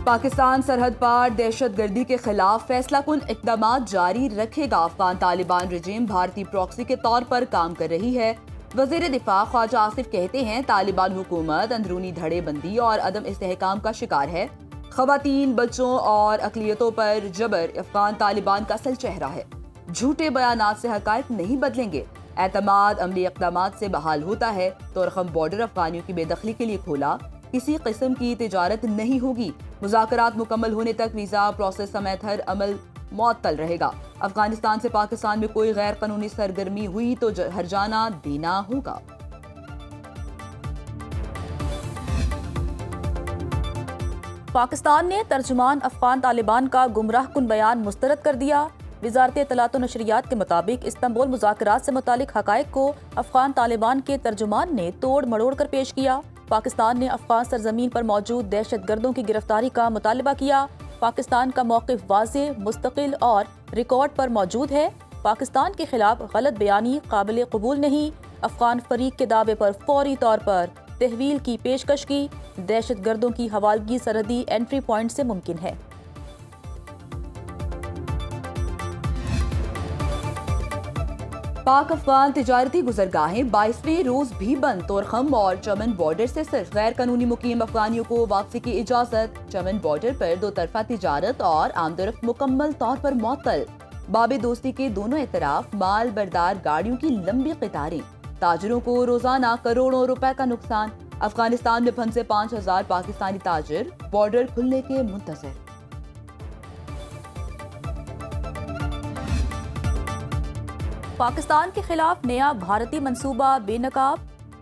پاکستان سرحد پار دہشت گردی کے خلاف فیصلہ کن اقدامات جاری رکھے گا۔ افغان طالبان رجیم بھارتی پراکسی کے طور پر کام کر رہی ہے۔ وزیر دفاع خواجہ آصف کہتے ہیں طالبان حکومت اندرونی دھڑے بندی اور عدم استحکام کا شکار ہے۔ خواتین، بچوں اور اقلیتوں پر جبر افغان طالبان کا اصل چہرہ ہے۔ جھوٹے بیانات سے حقائق نہیں بدلیں گے۔ اعتماد عملی اقدامات سے بحال ہوتا ہے۔ طورخم بارڈر افغانیوں کی بے دخلی کے لیے کھولا، کسی قسم کی تجارت نہیں ہوگی۔ مذاکرات مکمل ہونے تک ویزا پروسیس سمیت ہر عمل معطل رہے گا۔ افغانستان سے پاکستان میں کوئی غیر قانونی سرگرمی ہوئی تو ہرجانہ دینا ہوگا۔ پاکستان نے ترجمان افغان طالبان کا گمراہ کن بیان مسترد کر دیا۔ وزارت اطلاعات و نشریات کے مطابق استنبول مذاکرات سے متعلق حقائق کو افغان طالبان کے ترجمان نے توڑ مڑوڑ کر پیش کیا۔ پاکستان نے افغان سرزمین پر موجود دہشت گردوں کی گرفتاری کا مطالبہ کیا۔ پاکستان کا موقف واضح، مستقل اور ریکارڈ پر موجود ہے۔ پاکستان کے خلاف غلط بیانی قابل قبول نہیں۔ افغان فریق کے دعوے پر فوری طور پر تحویل کی پیشکش کی۔ دہشت گردوں کی حوالگی سرحدی انٹری پوائنٹ سے ممکن ہے۔ پاک افغان تجارتی گزرگاہیں 22ویں روز بھی بند۔ طورخم اور چمن بارڈر سے صرف غیر قانونی مقیم افغانیوں کو واپسی کی اجازت۔ چمن بارڈر پر دو طرفہ تجارت اور آمد و رفت مکمل طور پر معطل۔ باب دوستی کے دونوں اطراف مال بردار گاڑیوں کی لمبی قطاریں۔ تاجروں کو روزانہ کروڑوں روپے کا نقصان۔ افغانستان میں پھنسے 5000 پاکستانی تاجر بارڈر کھلنے کے منتظر۔ پاکستان کے خلاف نیا بھارتی منصوبہ بے نقاب۔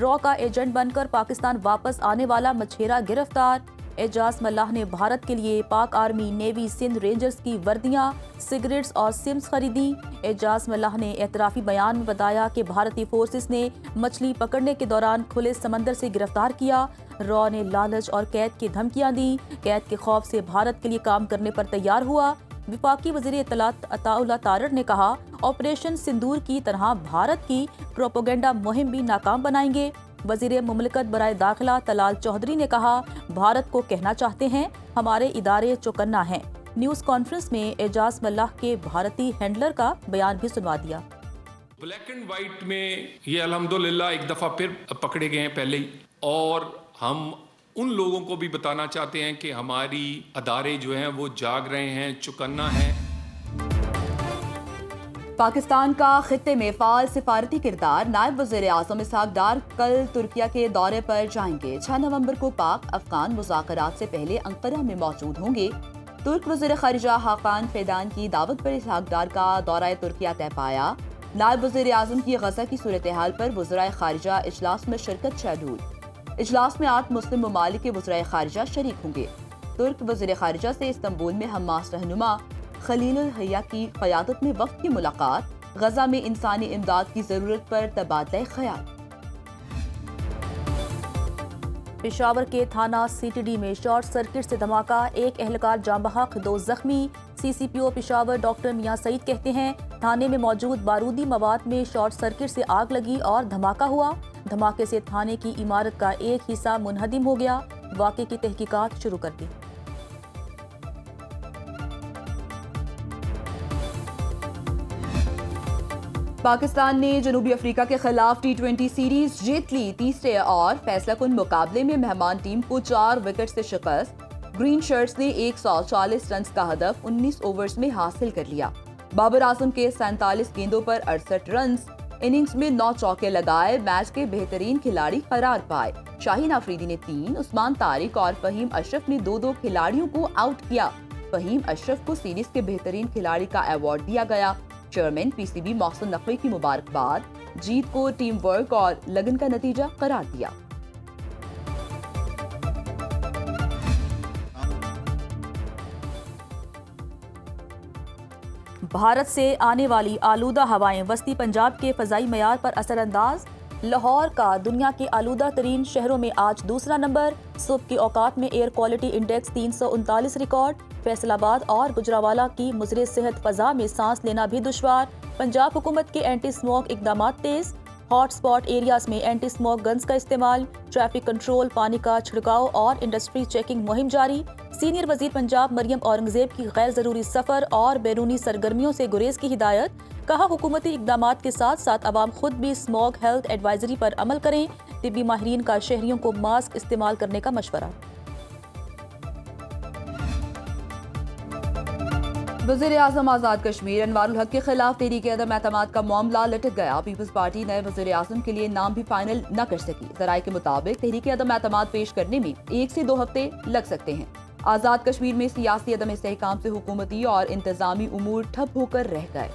را کا ایجنٹ بن کر پاکستان واپس آنے والا مچھیرا گرفتار۔ اعجاز ملاح نے بھارت کے لیے پاک آرمی، نیوی، سندھ رینجرز کی وردیاں، سگریٹس اور سمز خریدی۔ اعجاز ملاح نے اعترافی بیان میں بتایا کہ بھارتی فورسز نے مچھلی پکڑنے کے دوران کھلے سمندر سے گرفتار کیا۔ را نے لالچ اور قید کی دھمکیاں دیں۔ قید کے خوف سے بھارت کے لیے کام کرنے پر تیار ہوا۔ وفاقی وزیر اطلاعات عطا اللہ تارڑ نے کہا آپریشن سندور کی طرح بھارت کی پروپیگنڈا مہم بھی ناکام بنائیں گے۔ وزیر مملکت برائے داخلہ طلال چودھری نے کہا بھارت کو کہنا چاہتے ہیں ہمارے ادارے چوکنا ہیں۔ نیوز کانفرنس میں اعجاز ملاح کے بھارتی ہینڈلر کا بیان بھی سنوا دیا۔ بلیک اینڈ وائٹ میں یہ الحمدللہ ایک دفعہ پھر پکڑے گئے ہیں پہلے ہی، اور ہم ان لوگوں کو بھی بتانا چاہتے ہیں کہ ہماری ادارے جو ہیں وہ جاگ رہے ہیں، چوکنا ہیں۔ پاکستان کا خطے میں فعال سفارتی کردار۔ نائب وزیر اعظم اسحاق ڈار کل ترکیہ کے دورے پر جائیں گے۔ 6 نومبر کو پاک افغان مذاکرات سے پہلے انقرہ میں موجود ہوں گے۔ ترک وزیر خارجہ حاقان فیدان کی دعوت پر اسحاق ڈار کا دورہ ترکیہ طے پایا۔ نائب وزیر اعظم کی غزہ کی صورتحال پر وزرائے خارجہ اجلاس میں شرکت شیڈول۔ اجلاس میں 8 مسلم ممالک کے وزرائے خارجہ شریک ہوں گے۔ ترک وزیر خارجہ سے استنبول میں حماس رہنما خلیل الحیہ کی قیادت میں وفد کی ملاقات۔ غزہ میں انسانی امداد کی ضرورت پر تبادلہ خیال۔ پشاور کے تھانہ سی ٹی ڈی میں شارٹ سرکٹ سے دھماکہ، ایک اہلکار جاں بحق، 2 زخمی۔ سی سی پی او پشاور ڈاکٹر میاں سعید کہتے ہیں تھانے میں موجود بارودی مواد میں شارٹ سرکٹ سے آگ لگی اور دھماکہ ہوا۔ دھماکے سے تھانے کی عمارت کا ایک حصہ منہدم ہو گیا۔ واقعے کی تحقیقات شروع کر دی۔ پاکستان نے جنوبی افریقہ کے خلاف T20 سیریز جیت لی۔ تیسرے اور فیصلہ کن مقابلے میں مہمان ٹیم کو 4 وکٹ سے شکست۔ گرین شرٹس نے 140 رنز کا ہدف 19 اوورز میں حاصل کر لیا۔ بابر اعظم کے 47 گیندوں پر 68 رنز، اننگز میں 9 چوکے لگائے، میچ کے بہترین کھلاڑی قرار پائے۔ شاہین آفریدی نے 3، عثمان طارق اور فہیم اشرف نے 2 کھلاڑیوں کو آؤٹ کیا۔ فہیم اشرف کو سیریز کے بہترین کھلاڑی کا ایوارڈ دیا گیا۔ Chairman P C B Mohsin Naqvi کی مبارکباد، جیت کو ٹیم ورک اور لگن کا نتیجہ قرار دیا۔ بھارت سے آنے والی آلودہ ہوائیں وسطی پنجاب کے فضائی معیار پر اثر انداز۔ لاہور کا دنیا کے آلودہ ترین شہروں میں آج دوسرا نمبر۔ صبح کے اوقات میں air quality index 339 record. Faisal آباد اور گجرانوالہ کی مضر صحت فضا میں سانس لینا بھی دشوار۔ پنجاب حکومت کے اینٹی اسموگ اقدامات تیز۔ ہاٹ سپاٹ ایریاز میں اینٹی اسموک گنز کا استعمال، ٹریفک کنٹرول، پانی کا چھڑکاؤ اور انڈسٹری چیکنگ مہم جاری۔ سینئر وزیر پنجاب مریم اورنگزیب کی غیر ضروری سفر اور بیرونی سرگرمیوں سے گریز کی ہدایت، کہا حکومتی اقدامات کے ساتھ ساتھ عوام خود بھی اسموک ہیلتھ ایڈوائزری پر عمل کریں، طبی ماہرین کا شہریوں کو ماسک استعمال کرنے کا مشورہ۔ وزیر اعظم آزاد کشمیر انوار الحق کے خلاف تحریک عدم اعتماد کا معاملہ لٹک گیا۔ پیپلز پارٹی نئے وزیر اعظم کے لیے نام بھی فائنل نہ کر سکی۔ ذرائع کے مطابق تحریک عدم اعتماد پیش کرنے میں 1 سے 2 ہفتے لگ سکتے ہیں۔ آزاد کشمیر میں سیاسی عدم استحکام سے حکومتی اور انتظامی امور ٹھپ ہو کر رہ گئے۔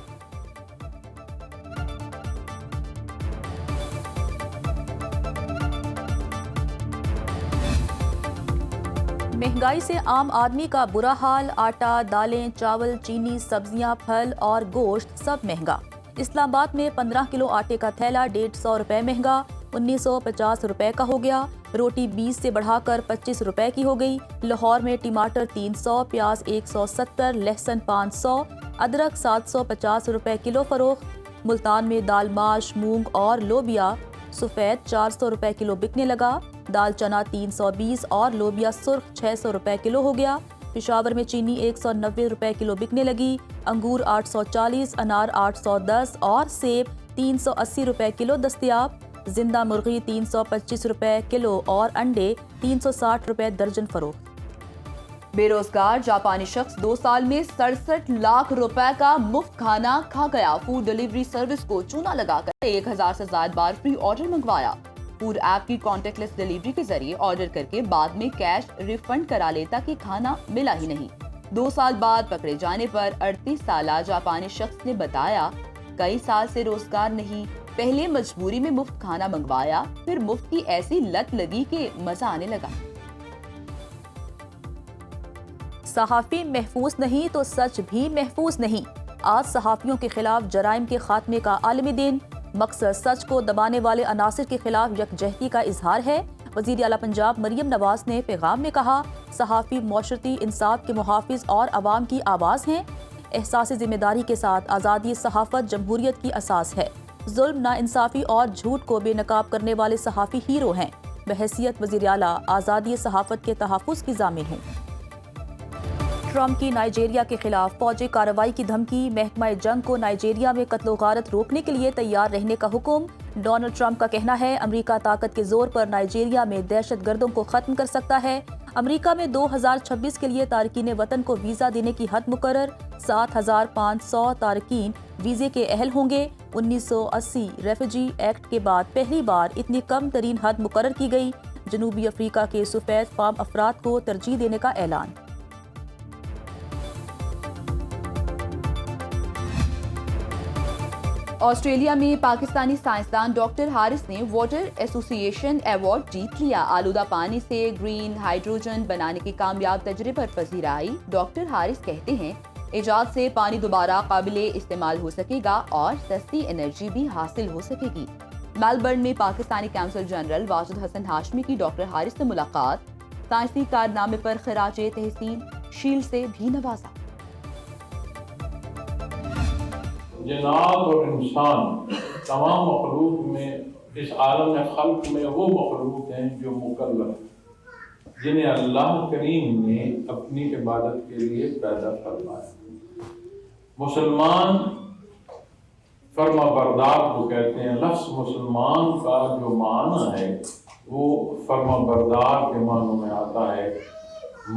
مہنگائی سے عام آدمی کا برا حال، آٹا، دالیں، چاول، چینی، سبزیاں، پھل اور گوشت سب مہنگا۔ اسلام آباد میں 15 کلو آٹے کا تھیلا 150 روپے مہنگا، 1950 روپے کا ہو گیا۔ روٹی 20 سے بڑھا کر 25 روپے کی ہو گئی۔ لاہور میں ٹماٹر 300، پیاز 170، لہسن 500، ادرک 750 روپے کلو فروخت۔ ملتان میں دال ماش، مونگ اور لوبیا سفید 400 روپے کلو بکنے لگا۔ دال چنا 320 اور لوبیا سرخ 600 روپے کلو ہو گیا۔ پشاور میں چینی 190 روپے کلو بکنے لگی۔ انگور 840، انار 810 اور سیب 380 روپے کلو دستیاب۔ زندہ مرغی 325 روپے کلو اور انڈے 360 روپے درجن فروخت۔ بے روزگار جاپانی شخص 2 سال میں 67 لاکھ روپے کا مفت کھانا کھا گیا۔ فوڈ ڈیلیوری سروس کو چونا لگا کر 1000 سے زائد بار فری آرڈر منگوایا۔ فوڈ ایپ کی کانٹیکٹ لیس ڈیلیوری کے ذریعے آرڈر کر کے بعد میں کیش ریفنڈ کرا لیتا کہ کھانا ملا ہی نہیں۔ 2 سال بعد پکڑے جانے پر 38 سالہ جاپانی شخص نے بتایا، کئی سال سے روزگار نہیں، پہلے مجبوری میں مفت کھانا منگوایا، پھر مفت کی ایسی لت لگی کہ مزہ آنے لگا۔ صحافی محفوظ نہیں تو سچ بھی محفوظ نہیں۔ آج صحافیوں کے خلاف جرائم کے خاتمے کا عالمی دن، مقصد سچ کو دبانے والے عناصر کے خلاف یکجہتی کا اظہار ہے۔ وزیر اعلیٰ پنجاب مریم نواز نے پیغام میں کہا، صحافی معاشرتی انصاف کے محافظ اور عوام کی آواز ہیں۔ احساس ذمہ داری کے ساتھ آزادی صحافت جمہوریت کی اساس ہے۔ ظلم، ناانصافی اور جھوٹ کو بے نقاب کرنے والے صحافی ہیرو ہیں۔ بحیثیت وزیر اعلیٰ آزادی صحافت کے تحفظ کی ضامن ہیں۔ ٹرمپ کی نائجیریا کے خلاف فوجی کارروائی کی دھمکی، محکمہ جنگ کو نائجیریا میں قتل و غارت روکنے کے لیے تیار رہنے کا حکم۔ ڈونلڈ ٹرمپ کا کہنا ہے، امریکہ طاقت کے زور پر نائجیریا میں دہشت گردوں کو ختم کر سکتا ہے۔ امریکہ میں 2026 کے لیے تارکین وطن کو ویزا دینے کی حد مقرر، 7500 تارکین ویزے کے اہل ہوں گے۔ 1980 ریفیوجی ایکٹ کے بعد پہلی بار اتنی کم ترین حد مقرر کی گئی۔ جنوبی افریقہ کے سفید فام افراد کو ترجیح دینے کا اعلان۔ آسٹریلیا میں پاکستانی سائنسدان ڈاکٹر حارث نے واٹر ایسوسی ایشن ایوارڈ جیت لیا۔ آلودہ پانی سے گرین ہائیڈروجن بنانے کے کامیاب تجربے پر پذیرائی۔ ڈاکٹر حارث کہتے ہیں، ایجاد سے پانی دوبارہ قابل استعمال ہو سکے گا اور سستی انرجی بھی حاصل ہو سکے گی۔ میلبرن میں پاکستانی قونصل جنرل واجد حسن ہاشمی کی ڈاکٹر حارث سے ملاقات، سائنسی کارنامے پر خراج تحسین شیلڈ سے بھی نوازا۔ جنات اور انسان تمام مخلوق میں، اس عالم خلق میں وہ مخلوق ہیں جو مکلف ہیں، جنہیں اللہ کریم نے اپنی عبادت کے لیے پیدا فرمایا۔ مسلمان فرما بردار کو کہتے ہیں۔ لفظ مسلمان کا جو معنی ہے وہ فرما بردار کے معنوں میں آتا ہے،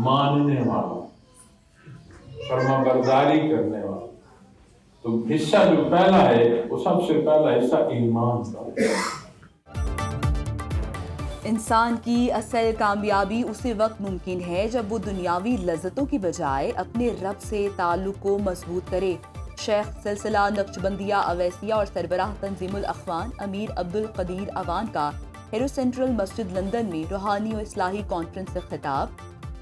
ماننے والا، فرما برداری کرنے والا۔ تو حصہ جو پہلا ہے وہ سب سے پہلا حصہ ایمان کا ہے۔ انسان کی اصل کامیابی اسی وقت ممکن ہے جب وہ دنیاوی لذتوں کی بجائے اپنے رب سے تعلق کو مضبوط کرے۔ شیخ سلسلہ نقشبندیہ اویسیہ اور سربراہ تنظیم الاخوان امیر عبدالقدیر اوان کا ہیرو سینٹرل مسجد لندن میں روحانی و اصلاحی کانفرنس سے خطاب،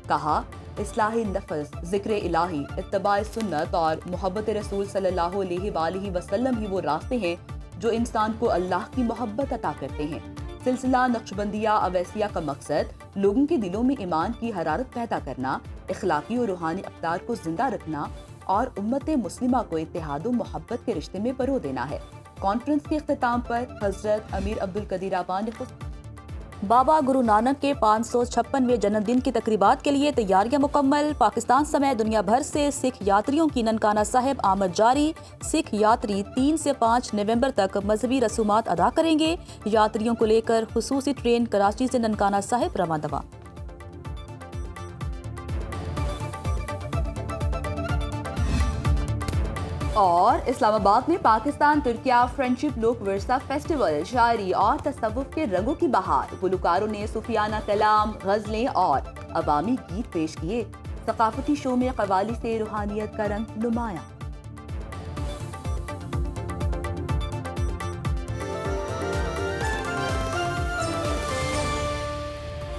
کہا، اصلاح نفس، ذکر الہی، اتباع سنت اور محبت رسول صلی اللہ علیہ وآلہ وسلم ہی وہ راستے ہیں جو انسان کو اللہ کی محبت عطا کرتے ہیں۔ سلسلہ نقشبندیہ اویسیہ کا مقصد لوگوں کے دلوں میں ایمان کی حرارت پیدا کرنا، اخلاقی اور روحانی اقدار کو زندہ رکھنا اور امت مسلمہ کو اتحاد و محبت کے رشتے میں پرو دینا ہے۔ کانفرنس کے اختتام پر حضرت امیر عبدالقدیر آباد نے بابا گرو نانک کے 556ویں جنم دن کی تقریبات کے لیے تیاریاں مکمل۔ پاکستان سمیت دنیا بھر سے سکھ یاتریوں کی ننکانہ صاحب آمد جاری۔ سکھ یاتری 3 سے 5 نومبر تک مذہبی رسومات ادا کریں گے۔ یاتریوں کو لے کر خصوصی ٹرین کراچی سے ننکانہ صاحب رواں دوا۔ اور اسلام آباد میں پاکستان ترکیہ فرینڈشپ لوک ورثہ فیسٹیول جاری اور تصوف کے رنگوں کی بہار۔ گلوکاروں نے صوفیانہ کلام، غزلیں اور عوامی گیت پیش کیے۔ ثقافتی شو میں قوالی سے روحانیت کا رنگ نمایاں۔